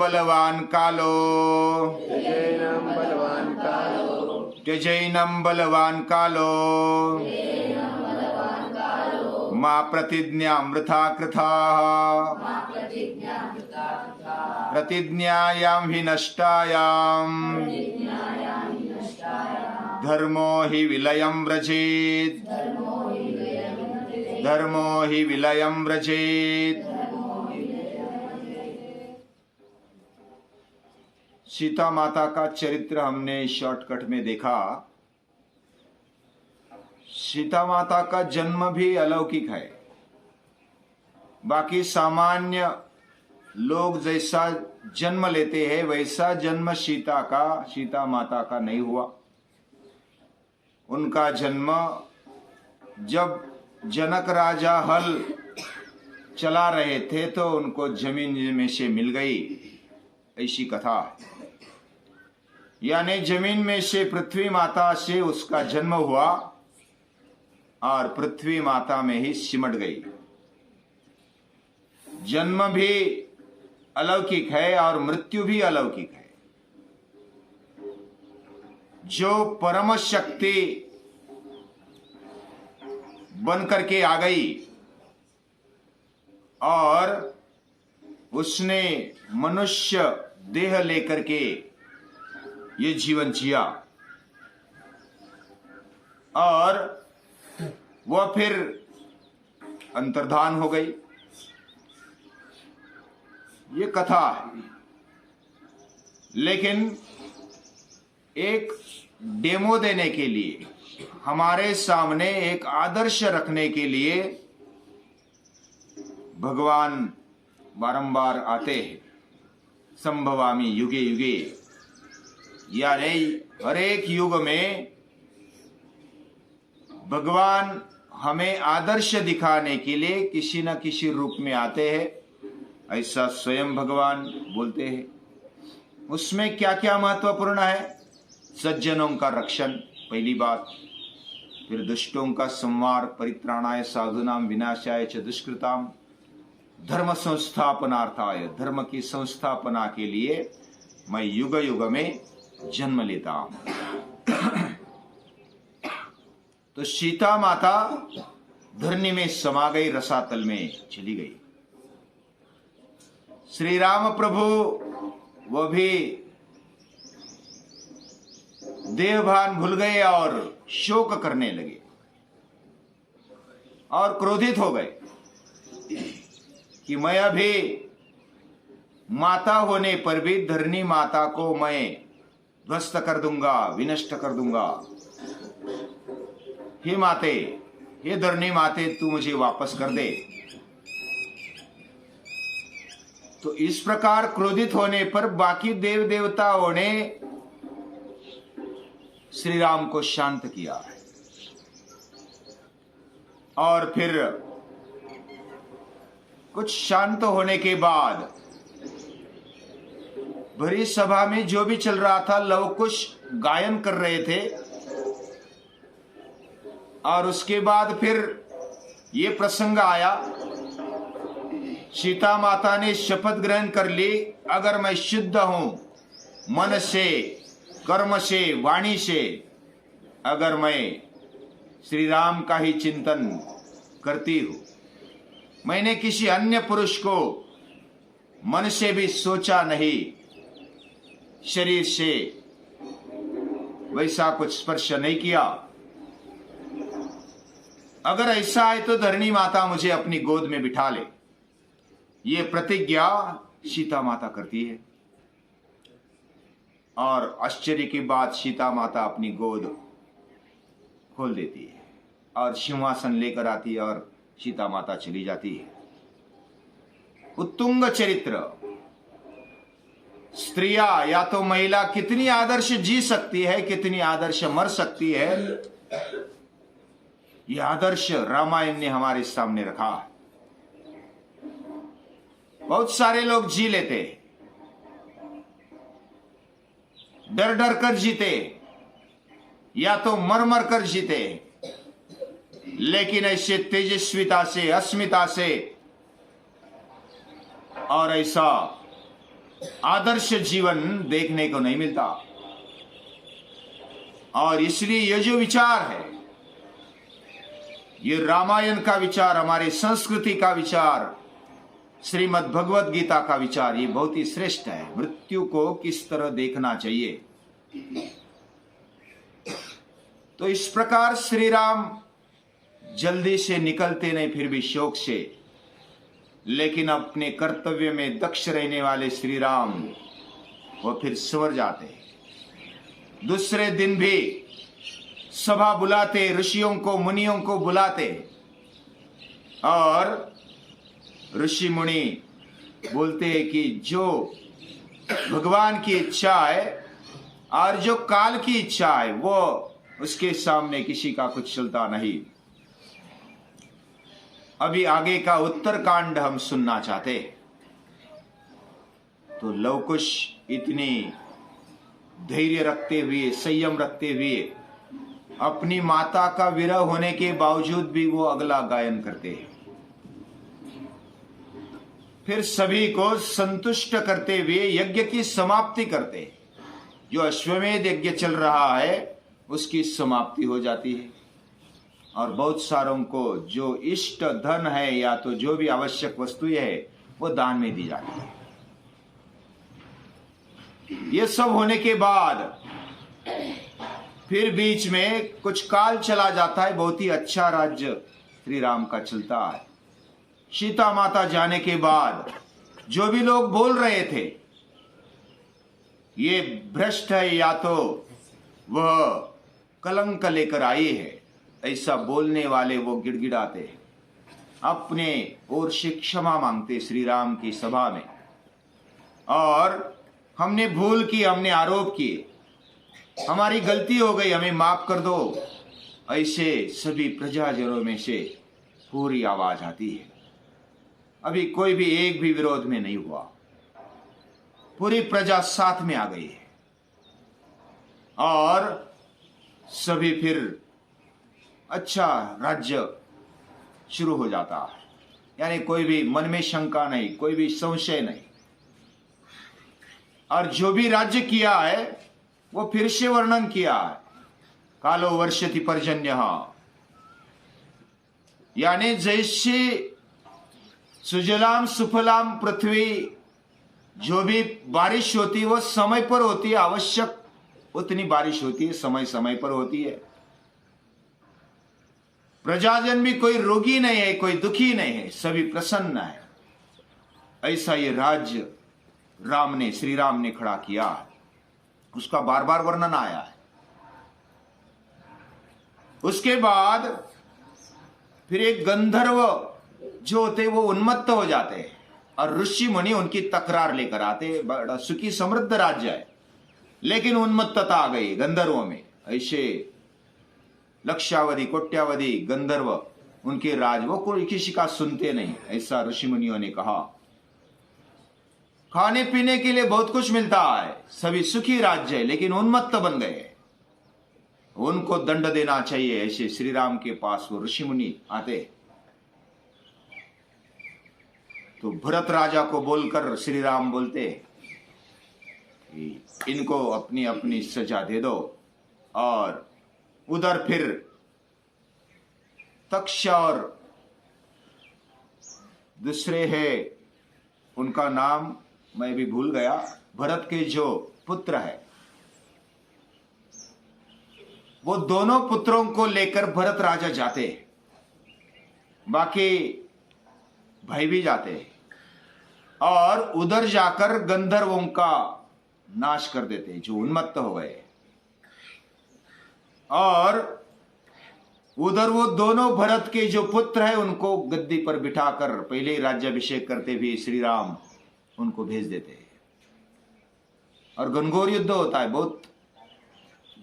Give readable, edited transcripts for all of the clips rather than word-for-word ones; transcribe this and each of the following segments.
बलवान कालो त्यजैनं बलवान् कालो त्यजैनं बलवान कालो मा प्रतिज्ञा वृथा कृता प्रतिज्ञायां हि नष्टायां धर्मो हि विलयं व्रजेत् धर्मो हि विलयं व्रजेत्। सीता माता का चरित्र हमने शॉर्टकट में देखा। सीता माता का जन्म भी अलौकिक है। बाकी सामान्य लोग जैसा जन्म लेते हैं वैसा जन्म सीता माता का नहीं हुआ। उनका जन्म जब जनक राजा हल चला रहे थे तो उनको जमीन में से मिल गई, ऐसी कथा। यानी जमीन में से पृथ्वी माता से उसका जन्म हुआ और पृथ्वी माता में ही सिमट गई। जन्म भी अलौकिक है और मृत्यु भी अलौकिक है। जो परम शक्ति बन करके आ गई और उसने मनुष्य देह लेकर के ये जीवन जिया और वह फिर अंतर्धान हो गई, ये कथा है। लेकिन एक डेमो देने के लिए, हमारे सामने एक आदर्श रखने के लिए भगवान बारंबार आते हैं। संभवामि युगे युगे, यानी हर एक युग में भगवान हमें आदर्श दिखाने के लिए किसी न किसी रूप में आते हैं। ऐसा स्वयं भगवान बोलते हैं। उसमें क्या क्या महत्वपूर्ण है? सज्जनों का रक्षण पहली बात, फिर दुष्टों का संहार, परित्राणाय साधूनाम विनाशाय च दुष्कृताम, धर्म संस्थापनार्थाय, धर्म की संस्थापना के लिए मैं युग युग में जन्म लेता हूं। तो सीता माता धरनी में समा गई, रसातल में चली गई। श्री राम प्रभु वो भी देहभान भूल गए और शोक करने लगे और क्रोधित हो गए कि मैं अभी माता होने पर भी धरनी माता को मैं ध्वस्त कर दूंगा, विनष्ट कर दूंगा। हे माते, हे धरनी माते, तू मुझे वापस कर दे। तो इस प्रकार क्रोधित होने पर बाकी देव देवताओं ने श्री राम को शांत किया और फिर कुछ शांत होने के बाद भरी सभा में जो भी चल रहा था, लव कुश गायन कर रहे थे और उसके बाद फिर ये प्रसंग आया। सीता माता ने शपथ ग्रहण कर ली, अगर मैं शुद्ध हूं मन से, कर्म से, वाणी से, अगर मैं श्री राम का ही चिंतन करती हूं, मैंने किसी अन्य पुरुष को मन से भी सोचा नहीं, शरीर से वैसा कुछ स्पर्श नहीं किया, अगर ऐसा है तो धरणी माता मुझे अपनी गोद में बिठा ले। ये प्रतिज्ञा सीता माता करती है और आश्चर्य की बात, सीता माता अपनी गोद खोल देती है और सिंहासन लेकर आती है और सीता माता चली जाती है। उत्तुंग चरित्र। स्त्रियां या तो महिला कितनी आदर्श जी सकती है, कितनी आदर्श मर सकती है, यह आदर्श रामायण ने हमारे सामने रखा। बहुत सारे लोग जी लेते, डर डर कर जीते या तो मर मर कर जीते, लेकिन ऐसे तेजस्विता से, अस्मिता से और ऐसा आदर्श जीवन देखने को नहीं मिलता। और इसलिए ये जो विचार है, ये रामायण का विचार, हमारी संस्कृति का विचार, श्रीमद् भगवत गीता का विचार, ये बहुत ही श्रेष्ठ है। मृत्यु को किस तरह देखना चाहिए। तो इस प्रकार श्री राम जल्दी से निकलते नहीं, फिर भी शोक से, लेकिन अपने कर्तव्य में दक्ष रहने वाले श्री राम वो फिर सवर जाते। दूसरे दिन भी सभा बुलाते, ऋषियों को, मुनियों को बुलाते, और ऋषि मुनि बोलते हैं कि जो भगवान की इच्छा है और जो काल की इच्छा है, वो उसके सामने किसी का कुछ चलता नहीं। अभी आगे का उत्तरकांड हम सुनना चाहते। तो लवकुश इतनी धैर्य रखते हुए, संयम रखते हुए, अपनी माता का विरह होने के बावजूद भी वो अगला गायन करते हैं। फिर सभी को संतुष्ट करते हुए यज्ञ की समाप्ति करते हैं। जो अश्वमेध यज्ञ चल रहा है उसकी समाप्ति हो जाती है, और बहुत सारों को जो इष्ट धन है या तो जो भी आवश्यक वस्तुएं है वो दान में दी जाती है। ये सब होने के बाद फिर बीच में कुछ काल चला जाता है। बहुत ही अच्छा राज्य श्री राम का चलता है। सीता माता जाने के बाद जो भी लोग बोल रहे थे ये भ्रष्ट है या तो वह कलंक लेकर आई है, ऐसा बोलने वाले वो गिड़गिड़ाते, अपने ओर से क्षमा मांगते श्री राम की सभा में, और हमने भूल की, हमने आरोप किए, हमारी गलती हो गई, हमें माफ कर दो, ऐसे सभी प्रजाजनों में से पूरी आवाज आती है। अभी कोई भी एक भी विरोध में नहीं हुआ, पूरी प्रजा साथ में आ गई है, और सभी फिर अच्छा राज्य शुरू हो जाता है। यानी कोई भी मन में शंका नहीं, कोई भी संशय नहीं, और जो भी राज्य किया है वो फिर से वर्णन किया है। कालो वर्षति पर्जन्यः, यानी जैसे सुजलाम सुफलाम पृथ्वी, जो भी बारिश होती है वो समय पर होती है, आवश्यक उतनी बारिश होती है, समय समय पर होती है। प्रजाजन भी कोई रोगी नहीं है, कोई दुखी नहीं है, सभी प्रसन्न है। ऐसा ये राज्य राम ने, श्री राम ने खड़ा किया है, उसका बार बार वर्णन आया है। उसके बाद फिर एक गंधर्व जो होते वो उन्मत्त हो जाते हैं, और ऋषि मुनि उनकी तकरार लेकर आते। बड़ा सुखी समृद्ध राज्य है, लेकिन उन्मत्तता आ गई गंधर्वों में। ऐसे लक्षावधि कोट्यावधि गंधर्व, उनके राज वो कोई किसी का सुनते नहीं। ऐसा ऋषि मुनियों ने कहा। खाने पीने के लिए बहुत कुछ मिलता है, सभी सुखी राज्य है, लेकिन उन्मत्त बन गए, उनको दंड देना चाहिए। ऐसे श्री राम के पास वो ऋषि मुनि आते। तो भरत राजा को बोलकर श्री राम बोलते कि इनको अपनी अपनी सजा दे दो। और उधर फिर तक्ष और दूसरे है, उनका नाम मैं भी भूल गया, भरत के जो पुत्र है, वो दोनों पुत्रों को लेकर भरत राजा जाते, बाकी भाई भी जाते, और उधर जाकर गंधर्वों का नाश कर देते जो उन्मत्त हो गए। और उधर वो दोनों भरत के जो पुत्र है उनको गद्दी पर बिठाकर पहले राज्याभिषेक करते हुए श्री राम उनको भेज देते हैं। और घनघोर युद्ध होता है, बहुत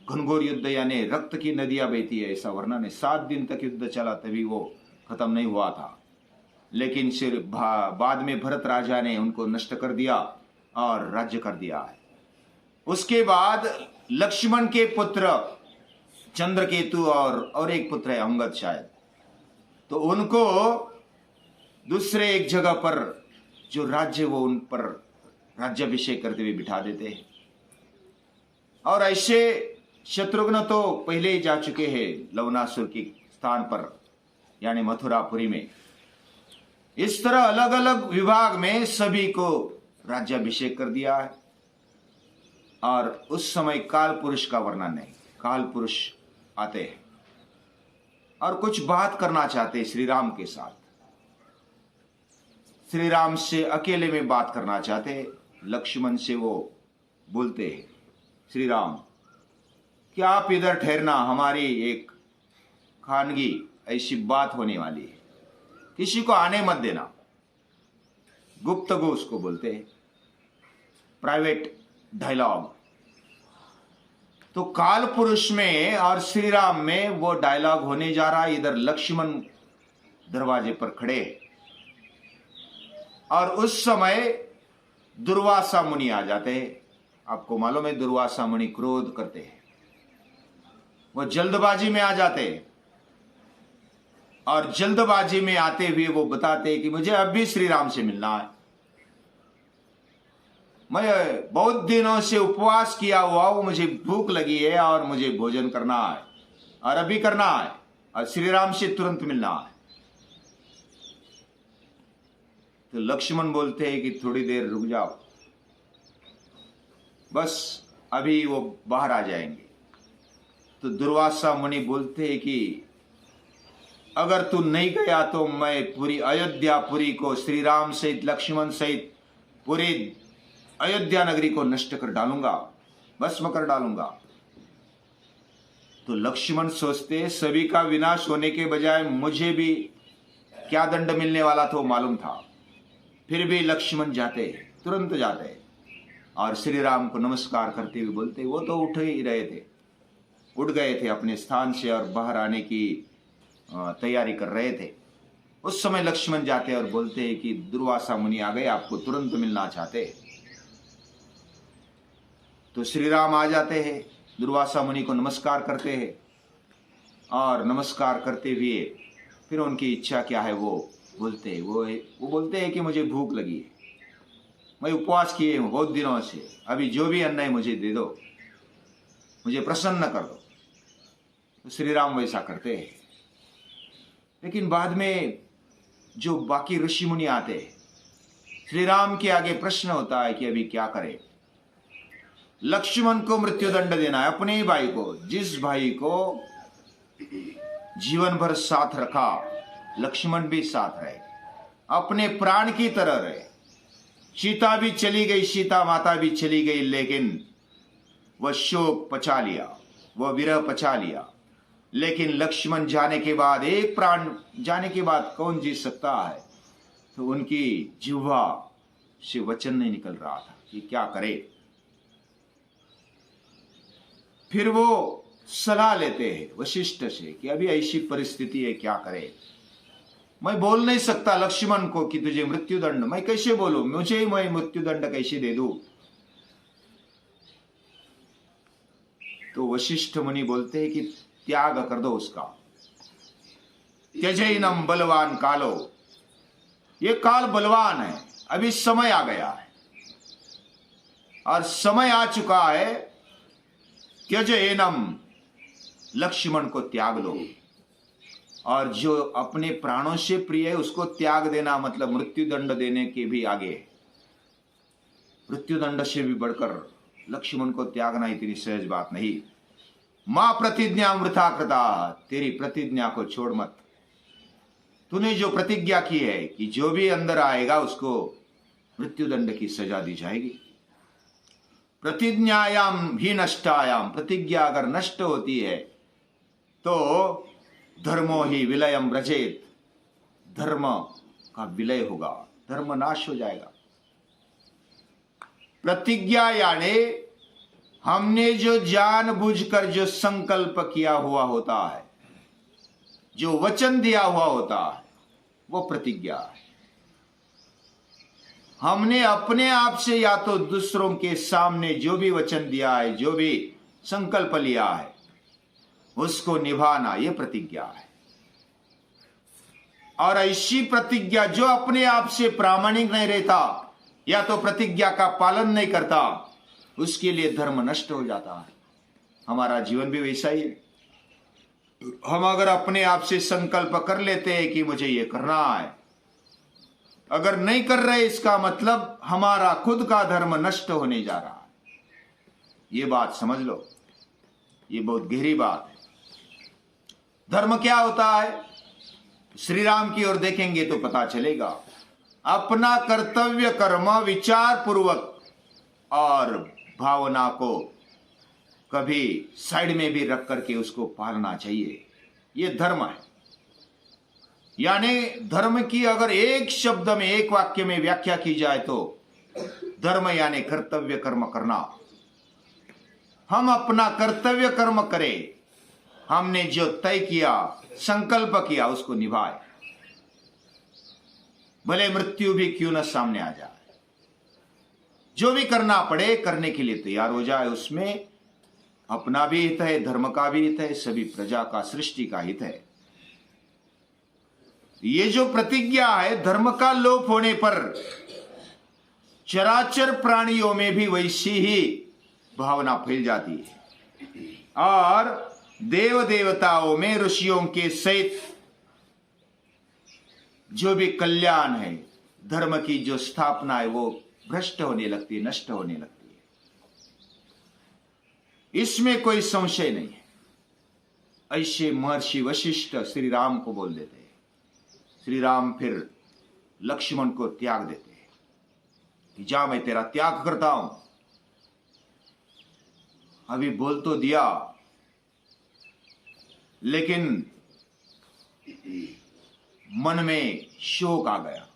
घनघोर युद्ध, यानी रक्त की नदियां बहती है, ऐसा वर्णन है। 7 दिन तक युद्ध चला, तभी वो खत्म नहीं हुआ था। लेकिन फिर बाद में भरत राजा ने उनको नष्ट कर दिया और राज्य कर दिया है। उसके बाद लक्ष्मण के पुत्र चंद्रकेतु और एक पुत्र है अंगद शायद, तो उनको दूसरे एक जगह पर जो राज्य वो उन पर राज्याभिषेक करते हुए बिठा देते हैं। और ऐसे शत्रुघ्न तो पहले ही जा चुके हैं लवणासुर के स्थान पर, यानी मथुरापुरी में। इस तरह अलग अलग विभाग में सभी को राज्याभिषेक कर दिया है। और उस समय काल पुरुष का वर्णन नहीं, काल पुरुष आते हैं और कुछ बात करना चाहते हैं श्री राम के साथ। श्री राम से अकेले में बात करना चाहते हैं। लक्ष्मण से वो बोलते हैं, श्री राम क्या आप इधर ठहरना, हमारी एक खानगी ऐसी बात होने वाली है, किसी को आने मत देना। गुप्तगो उसको बोलते हैं, प्राइवेट डायलॉग। तो काल पुरुष में और श्री राम में वो डायलॉग होने जा रहा है। इधर लक्ष्मण दरवाजे पर खड़े और उस समय दुर्वासा मुनि आ जाते हैं। आपको मालूम है दुर्वासा मुनि क्रोध करते हैं, वो जल्दबाजी में आ जाते हैं और जल्दबाजी में आते हुए वो बताते हैं कि मुझे अब भी श्री राम से मिलना है। मैं बहुत दिनों से उपवास किया हुआ हूं, मुझे भूख लगी है और मुझे भोजन करना है और अभी करना है और श्री राम से तुरंत मिलना है। तो लक्ष्मण बोलते हैं कि थोड़ी देर रुक जाओ, बस अभी वो बाहर आ जाएंगे। तो दुर्वासा मुनि बोलते हैं कि अगर तू नहीं गया तो मैं पूरी अयोध्यापुरी को श्री राम सहित लक्ष्मण सहित पूरी अयोध्या नगरी को नष्ट कर डालूंगा, भस्म कर डालूंगा। तो लक्ष्मण सोचते सभी का विनाश होने के बजाय मुझे भी क्या दंड मिलने वाला था मालूम था। फिर भी लक्ष्मण जाते, तुरंत जाते और श्री राम को नमस्कार करते हुए बोलते, वो तो उठ ही रहे थे, उठ गए थे अपने स्थान से और बाहर आने की तैयारी कर रहे थे। उस समय लक्ष्मण जाते और बोलते हैं कि दुर्वासा मुनि आ गए, आपको तुरंत मिलना चाहते हैं। तो श्री राम आ जाते हैं, दुर्वासा मुनि को नमस्कार करते हैं और नमस्कार करते हुए फिर उनकी इच्छा क्या है वो बोलते हैं। वो बोलते हैं कि मुझे भूख लगी है, मैं उपवास किए हूँ बहुत दिनों से, अभी जो भी अन्न है मुझे दे दो, मुझे प्रसन्न कर दो। तो श्री राम वैसा करते हैं। लेकिन बाद में जो बाकी ऋषि मुनि आते हैं, श्री राम के आगे प्रश्न होता है कि अभी क्या करें। लक्ष्मण को मृत्युदंड देना है, अपने ही भाई को, जिस भाई को जीवन भर साथ रखा, लक्ष्मण भी साथ रहे, अपने प्राण की तरह रहे। सीता भी चली गई, सीता माता भी चली गई, लेकिन वह शोक पचा लिया, वह विरह पचा लिया। लेकिन लक्ष्मण जाने के बाद, एक प्राण जाने के बाद कौन जी सकता है। तो उनकी जिह्वा से वचन नहीं निकल रहा था कि क्या करे। फिर वो सलाह लेते हैं वशिष्ठ से कि अभी ऐसी परिस्थिति है, क्या करे। मैं बोल नहीं सकता लक्ष्मण को कि तुझे मृत्युदंड, मैं कैसे बोलूं, मुझे मैं मृत्युदंड कैसे दे दूं। तो वशिष्ठ मुनि बोलते हैं कि त्याग कर दो उसका। त्यजैनम बलवान कालो, ये काल बलवान है, अभी समय आ गया है और समय आ चुका है। त्यजैनम, लक्ष्मण को त्याग लो। और जो अपने प्राणों से प्रिय है उसको त्याग देना मतलब मृत्युदंड देने के भी आगे है। मृत्युदंड से भी बढ़कर लक्ष्मण को त्यागना इतनी सहज बात नहीं। मां प्रतिज्ञा वृथा कृता, तेरी प्रतिज्ञा को छोड़ मत। तूने जो प्रतिज्ञा की है कि जो भी अंदर आएगा उसको मृत्युदंड की सजा दी जाएगी। प्रतिज्ञायाम ही नष्टायाम, प्रतिज्ञा अगर नष्ट होती है तो धर्मो ही विलयम व्रजेत, धर्म का विलय होगा, धर्म नाश हो जाएगा। प्रतिज्ञा यानी हमने जो जानबूझकर जो संकल्प किया हुआ होता है, जो वचन दिया हुआ होता है, वो प्रतिज्ञा है। हमने अपने आप से या तो दूसरों के सामने जो भी वचन दिया है, जो भी संकल्प लिया है, उसको निभाना, ये प्रतिज्ञा है। और ऐसी प्रतिज्ञा जो अपने आप से प्रामाणिक नहीं रहता, या तो प्रतिज्ञा का पालन नहीं करता, उसके लिए धर्म नष्ट हो जाता है। हमारा जीवन भी वैसा ही है। हम अगर अपने आप से संकल्प कर लेते हैं कि मुझे ये करना है, अगर नहीं कर रहे, इसका मतलब हमारा खुद का धर्म नष्ट होने जा रहा है। ये बात समझ लो, ये बहुत गहरी बात है। धर्म क्या होता है? श्री राम की ओर देखेंगे तो पता चलेगा। अपना कर्तव्य कर्म विचार पूर्वक और भावना को कभी साइड में भी रख करके उसको पालना चाहिए। ये धर्म है। यानी धर्म की अगर एक शब्द में, एक वाक्य में व्याख्या की जाए तो धर्म यानी कर्तव्य कर्म करना। हम अपना कर्तव्य कर्म करें, हमने जो तय किया, संकल्प किया, उसको निभाए, भले मृत्यु भी क्यों न सामने आ जाए। जो भी करना पड़े करने के लिए तैयार हो जाए। उसमें अपना भी हित है, धर्म का भी हित है, सभी प्रजा का, सृष्टि का हित है। ये जो प्रतिज्ञा है, धर्म का लोप होने पर चराचर प्राणियों में भी वैसी ही भावना फैल जाती है और देव देवताओं में ऋषियों के सहित जो भी कल्याण है, धर्म की जो स्थापना है, वो भ्रष्ट होने लगती है, नष्ट होने लगती है। इसमें कोई संशय नहीं है। ऐसे महर्षि वशिष्ठ श्री राम को बोल देते हैं। श्री राम फिर लक्ष्मण को त्याग देते हैं कि जा, मैं तेरा त्याग करता हूं। अभी बोल तो दिया, लेकिन मन में शोक आ गया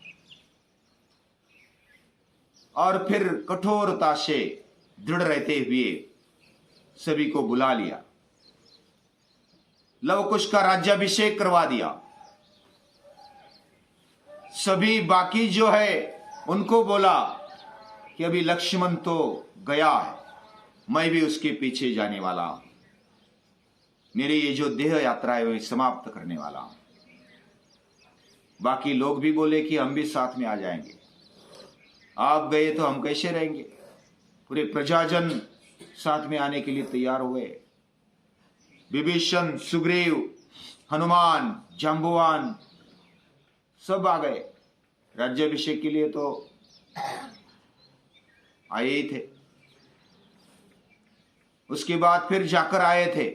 और फिर कठोरता से दृढ़ रहते हुए सभी को बुला लिया, लव कुश का राज्याभिषेक करवा दिया। सभी बाकी जो है उनको बोला कि अभी लक्ष्मण तो गया है, मैं भी उसके पीछे जाने वाला हूं। मेरी ये जो देह यात्रा है वही समाप्त करने वाला हूं। बाकी लोग भी बोले कि हम भी साथ में आ जाएंगे। आप गए तो हम कैसे रहेंगे? पूरे प्रजाजन साथ में आने के लिए तैयार हुए। विभीषण, सुग्रीव, हनुमान, जांबुवान सब आ गए। राज्याभिषेक के लिए तो आए ही थे। उसके बाद फिर जाकर आए थे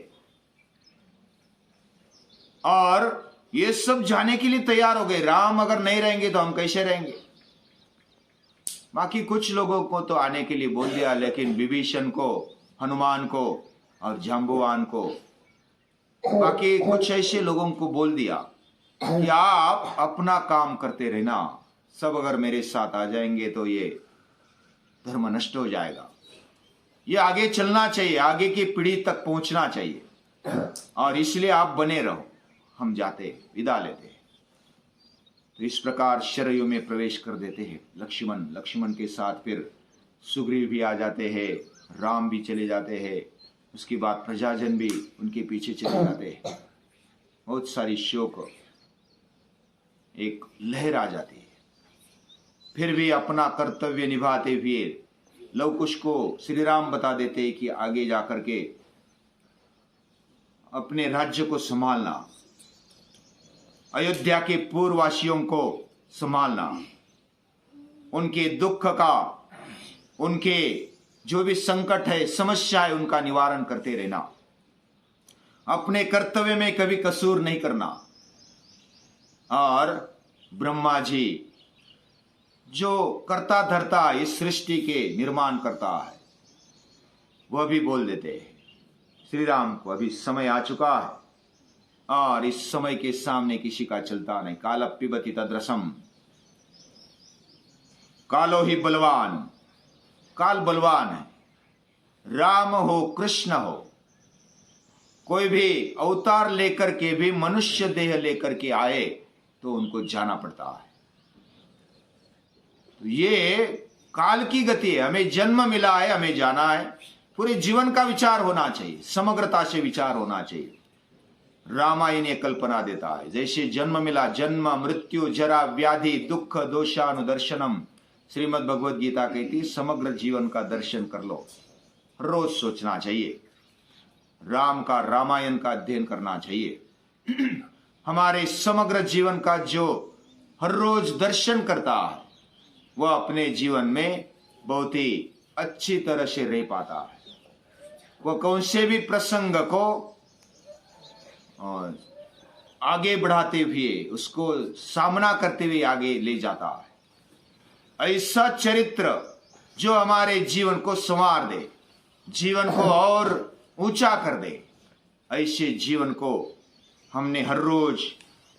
और ये सब जाने के लिए तैयार हो गए। राम अगर नहीं रहेंगे तो हम कैसे रहेंगे? बाकी कुछ लोगों को तो आने के लिए बोल दिया, लेकिन विभीषण को, हनुमान को और जांबुवान को, बाकी कुछ ऐसे लोगों को बोल दिया कि आप अपना काम करते रहना, सब अगर मेरे साथ आ जाएंगे तो ये धर्म नष्ट हो जाएगा। ये आगे चलना चाहिए, आगे की पीढ़ी तक पहुंचना चाहिए और इसलिए आप बने रहो। हम जाते, विदा लेते। तो इस प्रकार शरयू में प्रवेश कर देते हैं लक्ष्मण के साथ फिर सुग्रीव भी आ जाते हैं, राम भी चले जाते हैं। उसके बाद प्रजाजन भी उनके पीछे चले जाते हैं। बहुत सारी शोक, एक लहर आ जाती है। फिर भी अपना कर्तव्य निभाते हुए लव कुश को श्री राम बता देते हैं कि आगे जाकर के अपने राज्य को संभालना, अयोध्या के पूर्ववासियों को संभालना, उनके दुख का, उनके जो भी संकट है, समस्या है, उनका निवारण करते रहना, अपने कर्तव्य में कभी कसूर नहीं करना। और ब्रह्मा जी जो कर्ता धर्ता इस सृष्टि के निर्माण करता है, वह भी बोल देते हैं श्री राम को अभी समय आ चुका है और इस समय के सामने किसी का चलता नहीं। काल पिबति तद्रसम, कालो ही बलवान, काल बलवान है। राम हो, कृष्ण हो, कोई भी अवतार लेकर के भी मनुष्य देह लेकर के आए तो उनको जाना पड़ता है। तो ये काल की गति है। हमें जन्म मिला है, हमें जाना है। पूरे जीवन का विचार होना चाहिए, समग्रता से विचार होना चाहिए। रामायण ये कल्पना देता है, जैसे जन्म मिला, जन्म मृत्यु जरा व्याधि दुख दोषानुदर्शनम श्रीमद् भगवद गीता कहती है समग्र जीवन का दर्शन कर लो। रोज सोचना चाहिए, राम का रामायण का अध्ययन करना चाहिए। हमारे समग्र जीवन का जो हर रोज दर्शन करता है वह अपने जीवन में बहुत ही अच्छी तरह से रह पाता है। वह कौन से भी प्रसंग को आगे बढ़ाते हुए उसको सामना करते हुए आगे ले जाता है। ऐसा चरित्र जो हमारे जीवन को संवार दे, जीवन को और ऊंचा कर दे, ऐसे जीवन को हमने हर रोज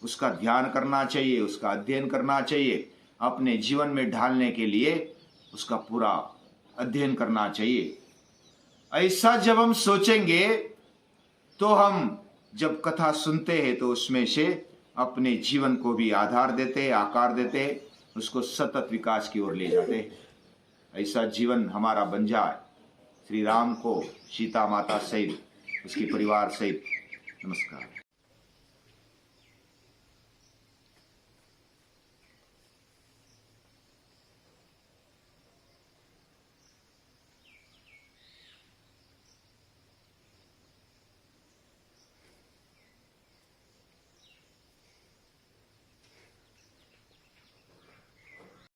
उसका ध्यान करना चाहिए, उसका अध्ययन करना चाहिए। अपने जीवन में ढालने के लिए उसका पूरा अध्ययन करना चाहिए। ऐसा जब हम सोचेंगे तो हम जब कथा सुनते हैं तो उसमें से अपने जीवन को भी आधार देते, आकार देते, उसको सतत विकास की ओर ले जाते। ऐसा जीवन हमारा बन जाए। श्री राम को सीता माता सहित उसके परिवार सहित नमस्कार।